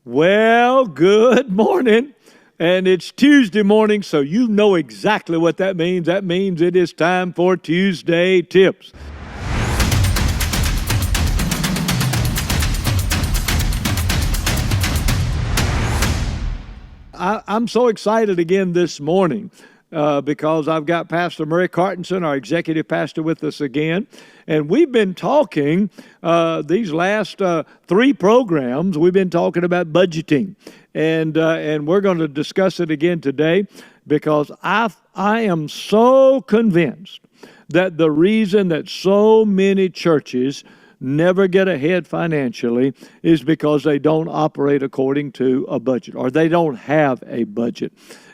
Well, good morning. And it's Tuesday morning, so you know exactly what that means. That means it is time for Tuesday Tips. I'm so excited again this morning because I've got Pastor Murray Cartenson, our executive pastor, with us again. And we've been talking these last three programs, we've been talking about budgeting. And we're going to discuss it again today because I am so convinced that the reason that so many churches never get ahead financially is because they don't operate according to a budget, or they don't have a budget,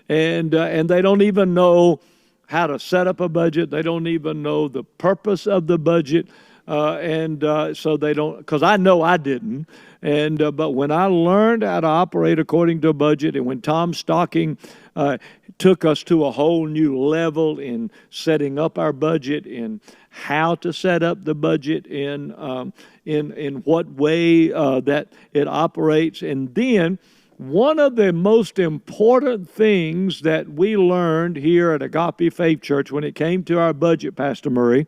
and they don't even know how to set up a budget. They don't even know the purpose of the budget, so they don't. Because I know I didn't, but when I learned how to operate according to a budget, and when Tom Stocking took us to a whole new level in setting up our budget, in how to set up the budget, in what way that it operates, and then one of the most important things that we learned here at Agape Faith Church when it came to our budget, Pastor Murray,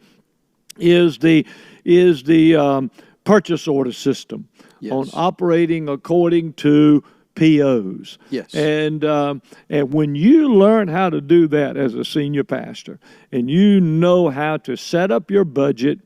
is the purchase order system. Yes. On operating according to POs. Yes. And when you learn how to do that as a senior pastor, and you know how to set up your budget,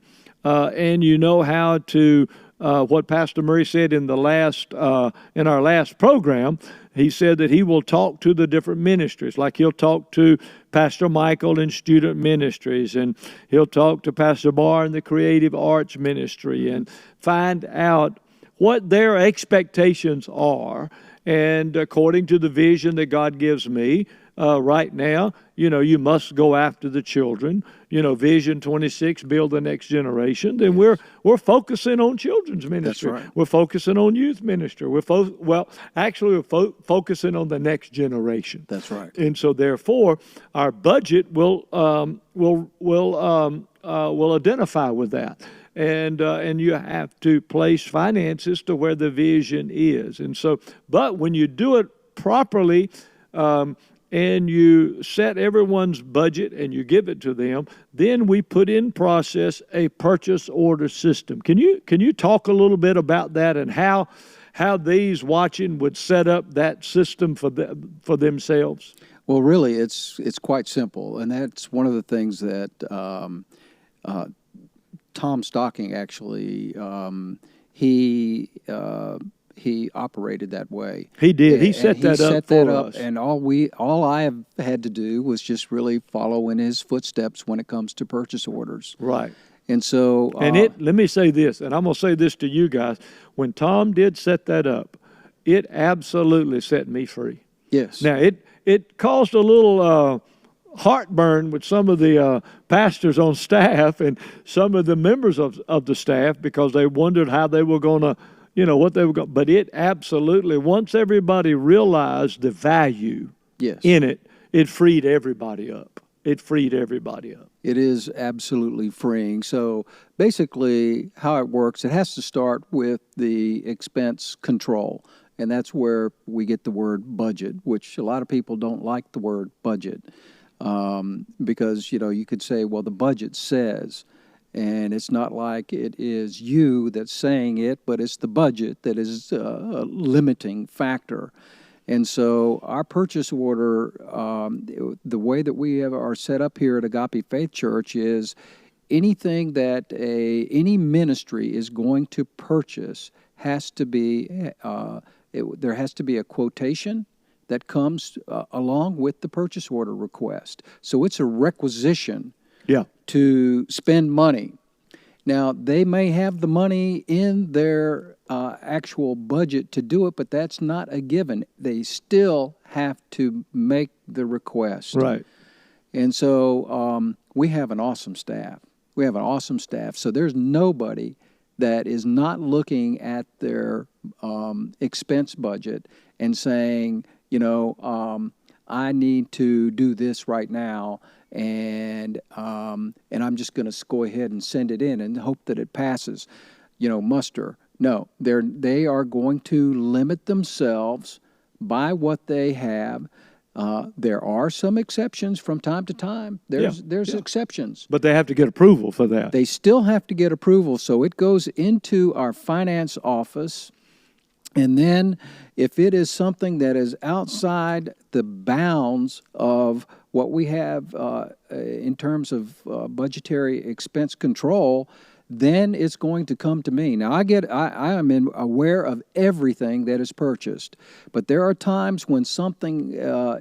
and you know how to what Pastor Murray said in our last program, he said that he will talk to the different ministries. Like he'll talk to Pastor Michael in student ministries, and he'll talk to Pastor Barr in the creative arts ministry, and find out what their expectations are. And according to the vision that God gives me right now, you must go after the children. Vision 26, build the next generation. Then we're focusing on children's ministry. That's right. We're focusing on youth ministry. We're focusing on the next generation. That's right. And so therefore, our budget will identify with that. And you have to place finances to where the vision is. And so, but when you do it properly, and you set everyone's budget and you give it to them, then we put in process a purchase order system. Can you talk a little bit about that and how these watching would set up that system for themselves? Well, really, it's quite simple, and that's one of the things that Tom Stocking actually he operated that way. He did. He set that up for us. And all I have had to do was just really follow in his footsteps when it comes to purchase orders. Right. And so, let me say this, and I'm going to say this to you guys. When Tom did set that up, it absolutely set me free. Yes. Now it caused a little heartburn with some of the pastors on staff and some of the members of the staff, because they wondered how they were going to, what they were going. But it absolutely, once everybody realized the value in it, it freed everybody up. It is absolutely freeing. So basically how it works, it has to start with the expense control. And that's where we get the word budget, which a lot of people don't like the word budget. Because, you could say, well, the budget says, and it's not like it is you that's saying it, but it's the budget that is a limiting factor. And so our purchase order, the way that we are set up here at Agape Faith Church is anything that any ministry is going to purchase has to be, there has to be a quotation that comes along with the purchase order request. So it's a requisition to spend money. Now, they may have the money in their actual budget to do it, but that's not a given. They still have to make the request. Right. And so we have an awesome staff. So there's nobody that is not looking at their expense budget and saying, I need to do this right now, and I'm just going to go ahead and send it in and hope that it passes, muster. No, they are going to limit themselves by what they have. There are some exceptions from time to time. There's exceptions. But they have to get approval for that. They still have to get approval, so it goes into our finance office. And then if it is something that is outside the bounds of what we have in terms of budgetary expense control, then it's going to come to me. Now, I am aware of everything that is purchased, but there are times when something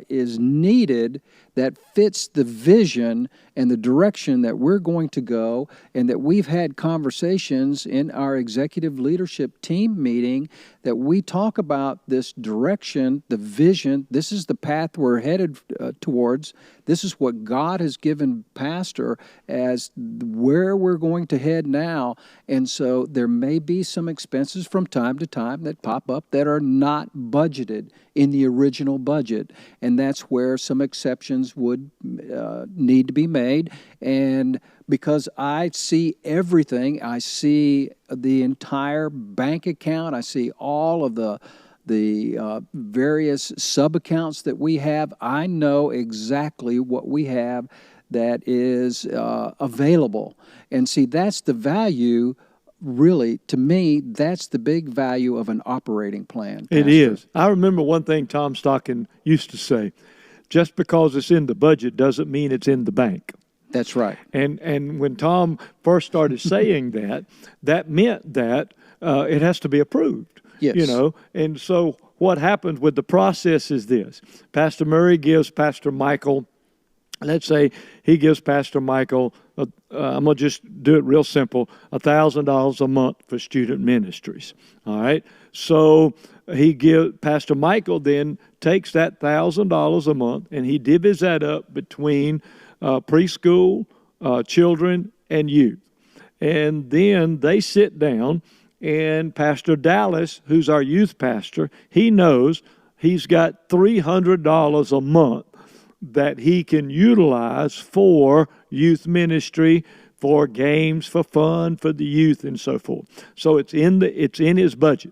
is needed that fits the vision and the direction that we're going to go, and that we've had conversations in our executive leadership team meeting that we talk about this direction, the vision. This is the path we're headed towards. This is what God has given Pastor as where we're going to head now. And so there may be some expenses from time to time that pop up that are not budgeted in the original budget. And that's where some exceptions would need to be made. And because I see everything, I see the entire bank account, I see all of the various sub-accounts that we have, I know exactly what we have that is available. And see, that's the value. Really, to me, that's the big value of an operating plan, Pastor. It is. I remember one thing Tom Stocking used to say, just because it's in the budget doesn't mean it's in the bank. That's right. And when Tom first started saying that meant that it has to be approved. Yes. You know, and so what happens with the process is this. Pastor Murray gives Pastor Michael, let's say he gives Pastor Michael, I'm going to just do it real simple, $1,000 a month for student ministries. All right. So Pastor Michael then takes that $1,000 a month and he divvies that up between preschool, children, and youth. And then they sit down, and Pastor Dallas, who's our youth pastor, he knows he's got $300 a month that he can utilize for youth ministry, for games, for fun, for the youth, and so forth. So it's in his budget.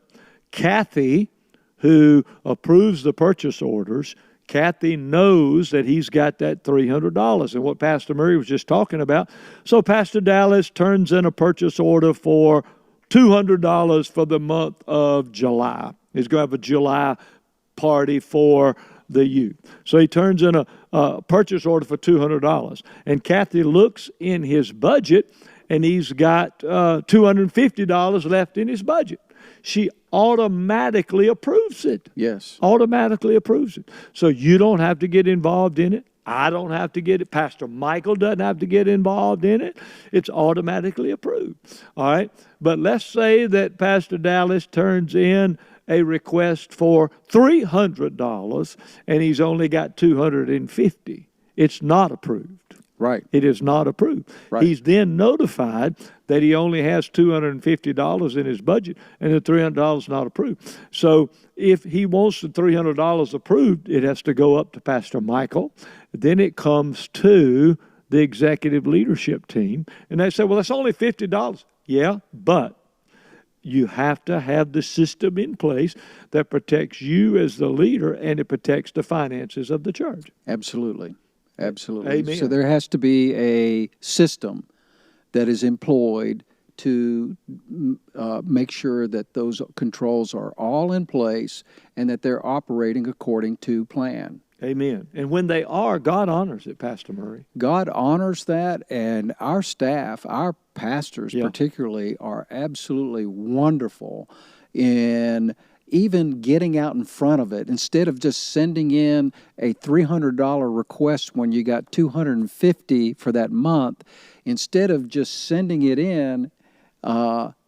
Kathy, who approves the purchase orders, Kathy knows that he's got that $300 and what Pastor Murray was just talking about. So Pastor Dallas turns in a purchase order for $200 for the month of July. He's going to have a July party for the youth. So he turns in a purchase order for $200. And Kathy looks in his budget, and he's got $250 left in his budget. She automatically approves it. Yes. Automatically approves it. So you don't have to get involved in it. I don't have to get it. Pastor Michael doesn't have to get involved in it. It's automatically approved. All right. But let's say that Pastor Dallas turns in a request for $300 and he's only got $250. It's not approved. Right. It is not approved. Right. He's then notified that he only has $250 in his budget and the $300 is not approved. So if he wants the $300 approved, it has to go up to Pastor Michael. Then it comes to the executive leadership team, and they say, well, that's only $50. Yeah, but you have to have the system in place that protects you as the leader and it protects the finances of the church. Absolutely. Absolutely. Amen. So there has to be a system that is employed to make sure that those controls are all in place and that they're operating according to plan. Amen. And when they are, God honors it, Pastor Murray. God honors that, and our staff, our pastors particularly, are absolutely wonderful in even getting out in front of it. Instead of just sending in a $300 request when you got $250 for that month, instead of just sending it in,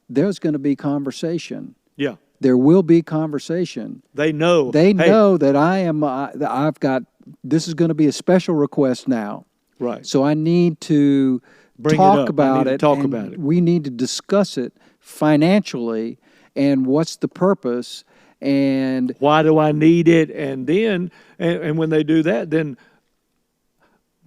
there's going to be conversation. Yeah. There will be conversation. They know. They know that I've got, this is going to be a special request now. Right. So I need to talk about it. Talk about it. We need to discuss it financially and what's the purpose and why do I need it? And then, and when they do that, then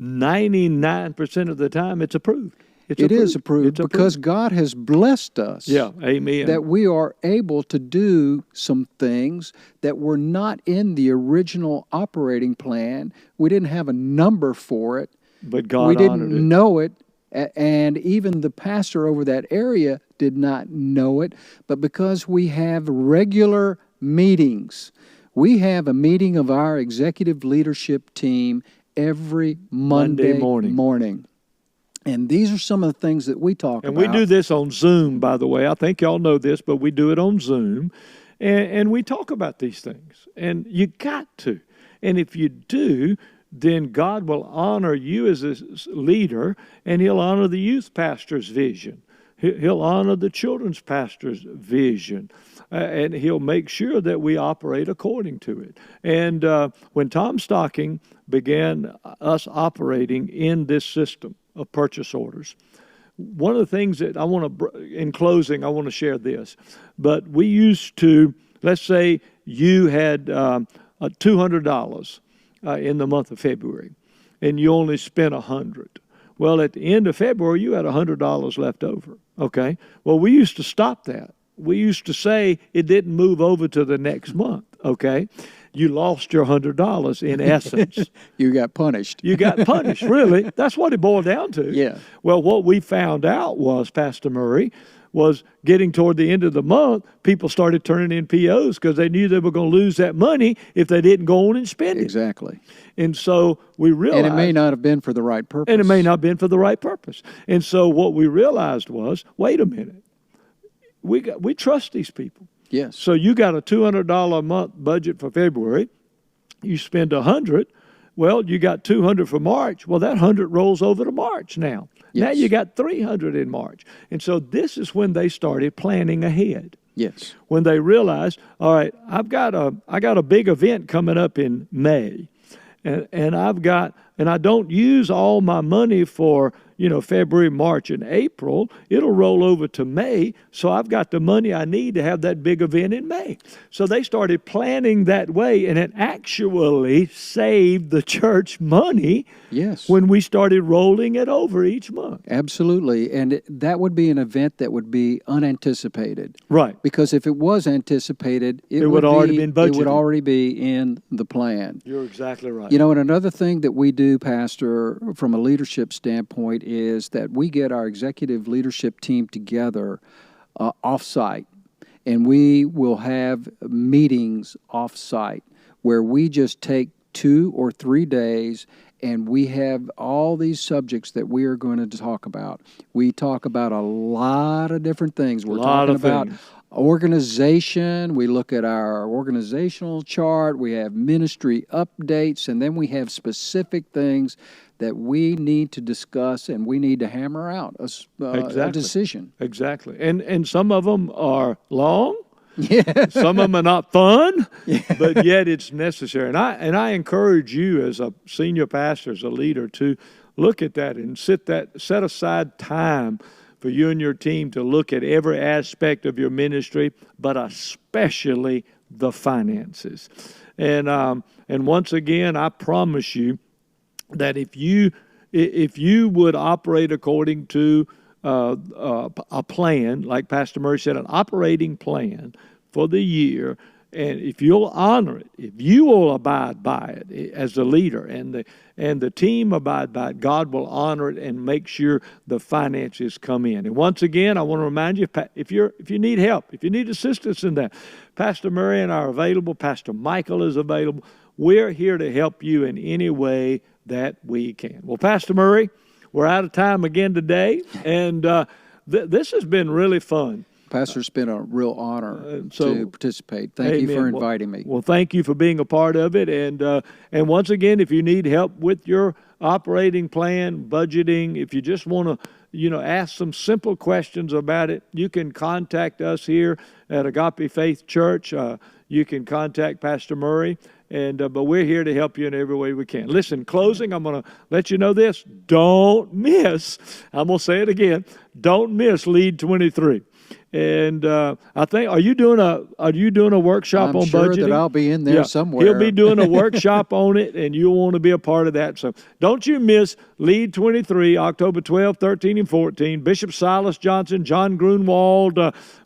99% of the time it's approved. It is approved because God has blessed us. Yeah, amen. That we are able to do some things that were not in the original operating plan. We didn't have a number for it. But God we honored didn't know it. And even the pastor over that area did not know it. But because we have regular meetings, we have a meeting of our executive leadership team every Monday morning. And these are some of the things that we talk about. And we do this on Zoom, by the way. I think y'all know this, but we do it on Zoom. And we talk about these things. And you got to. And if you do, then God will honor you as a leader, and He'll honor the youth pastor's vision. He'll honor the children's pastor's vision, and He'll make sure that we operate according to it. And when Tom Stocking began us operating in this system of purchase orders, one of the things that I want to, in closing, I want to share this. But we used to, let's say you had $200 in the month of February, and you only spent $100. Well, at the end of February, you had $100 left over. Okay. Well, we used to stop that. We used to say it didn't move over to the next month. Okay. You lost your $100 in essence. You got punished. You got punished, really. That's what it boiled down to. Yeah. Well, what we found out was, Pastor Murray, was getting toward the end of the month, people started turning in POs because they knew they were going to lose that money if they didn't go on and spend it. Exactly. And so we realized... And it may not have been for the right purpose. And it may not have been for the right purpose. And so what we realized was, wait a minute, we trust these people. Yes. So you got a $200 a month budget for February. You spend $100. Well, you got $200 for March. Well, that $100 rolls over to March now. Yes. Now you got $300 in March. And so this is when they started planning ahead. Yes. When they realized, all right, I got a big event coming up in May. And I don't use all my money for, February, March, and April. It'll roll over to May, so I've got the money I need to have that big event in May. So they started planning that way, and it actually saved the church money. Yes. When we started rolling it over each month. Absolutely. And that would be an event that would be unanticipated. Right. Because if it was anticipated, it would already been budgeted. It would already be in the plan. You're exactly right. And another thing that we do, Pastor, from a leadership standpoint, is that we get our executive leadership team together off-site. And we will have meetings off-site where we just take 2 or 3 days and we have all these subjects that we are going to talk about. We talk about a lot of different things. We're talking about organization. We look at our organizational chart. We have ministry updates. And then we have specific things that we need to discuss and we need to hammer out a decision. Exactly. And some of them are long. Yeah. Some of them are not fun, yeah. But yet it's necessary. And I encourage you as a senior pastor, as a leader, to look at that and set aside time for you and your team to look at every aspect of your ministry, but especially the finances. And once again, I promise you that if you would operate according to a plan, like Pastor Murray said, an operating plan for the year, and if you'll honor it, if you will abide by it as the leader and the team abide by it, God will honor it and make sure the finances come in. And once again, I want to remind you, if you need help, if you need assistance in that, Pastor Murray and I are available. Pastor Michael is available. We're here to help you in any way that we can. Well, Pastor Murray, we're out of time again today, and this has been really fun. Pastor, it's been a real honor to participate. Thank you for inviting me. Well, thank you for being a part of it. And once again, if you need help with your operating plan, budgeting, if you just want to, ask some simple questions about it, you can contact us here at Agape Faith Church. You can contact Pastor Murray. But we're here to help you in every way we can. Listen, closing, I'm going to let you know this. Don't miss, I'm going to say it again, don't miss Lead 23. And I think, are you doing a workshop I'm on sure budgeting? that I'll be in there Yeah, somewhere. he'll be doing a workshop on it, and you'll want to be a part of that. So don't you miss Lead 23, October 12, 13, and 14. Bishop Silas Johnson, John Grunwald,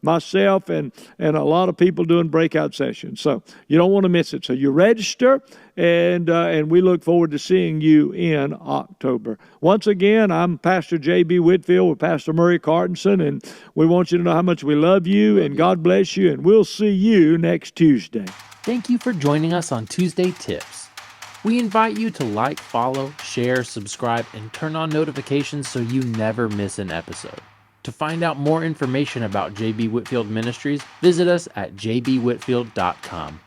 myself, and a lot of people doing breakout sessions. So you don't want to miss it. So you register, and we look forward to seeing you in October. Once again, I'm Pastor J.B. Whitfield with Pastor Murray Cartenson, and we want you to know how much we love you, and God bless you, and we'll see you next Tuesday. Thank you for joining us on Tuesday Tips. We invite you to like, follow, share, subscribe, and turn on notifications so you never miss an episode. To find out more information about JB Whitfield Ministries, visit us at jbwhitfield.com.